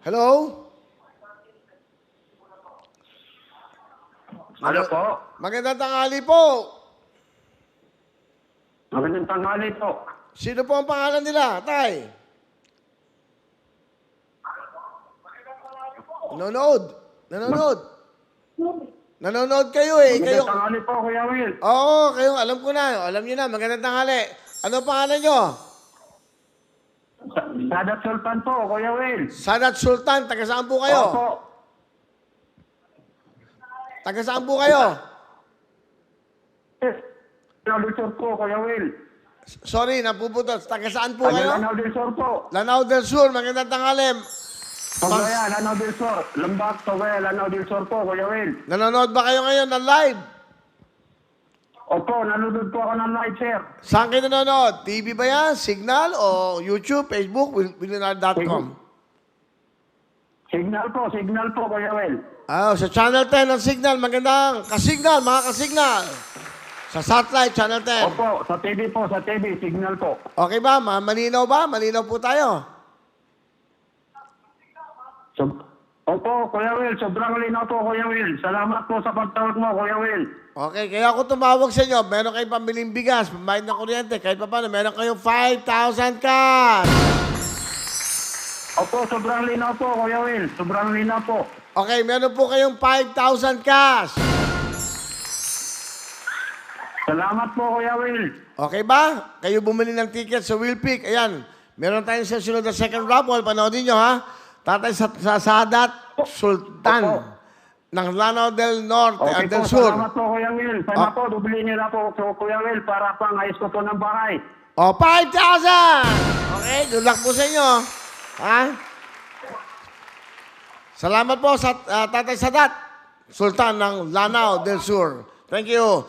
Hello? Ano po? Magandang tanghali po. Magandang tanghali po. Sino po ang pangalan nila, tay? Nanonood. Nanonood. Nanonood kayo eh. Magandang Kayo. tanghali po, Kuya Will. Oo, kayo. Alam ko na. Alam niyo na. Magandang tanghali. Ano pangalan niyo? Sadat Sultan po, Kuya Will. Sadat Sultan. Taga saan po kayo? Opo. Taga saan po kayo? Lanao del Sur po, Kuya Will. Sorry, napuputot. Taga saan po kayo? Lanao del Sur po. Lanao del Sur. Magandang tanghali. Togaya, Lanao del Sur. Lambak, Togaya, Lanao del Sur po, Kuya Will. Nanonood ba kayo ngayon ng live? Opo, nanonood po ako ng live, sir. Saan kayo nanonood? TV ba yan? Signal o YouTube, Facebook, Willionaire.com? Signal po, Kuya Will. Sa Channel 10 ng Signal. Magandang kasignal, mga kasignal. Sa satellite, Channel 10. Opo, sa TV, signal po. Okay ba? Malinaw ba? Malinaw po tayo. Opo, Kuya Will, sobrang linaw po, Kuya Will. Salamat po sa pagtawag mo, Kuya Will. Okay, kaya ako tumawag sa inyo. Meron kayong pambiling bigas, pambayad ng kuryente, kahit pa paano, meron kayong 5,000 cash. Opo, sobrang linaw po, Kuya Will. Sobrang linaw po. Okay, meron po kayong 5,000 cash. Salamat po, Kuya Will. Okay ba? Kayo bumili ng ticket sa Willpick. Ayan, meron tayong sa sunod na second raffle. Panoodin nyo, ha? Tatay sa Sadat Sultan ng Lanao del Norte Okay at del po, Sur. salamat po, Kuya Will. Sana po, dublihin niyo na po, Kuya Will, para pang ayos ko po ng bahay. O, 5,000! Okay, good luck po sa inyo. Ha? Salamat po sa Tatay Sadat Sultan ng Lanao del Sur. Thank you.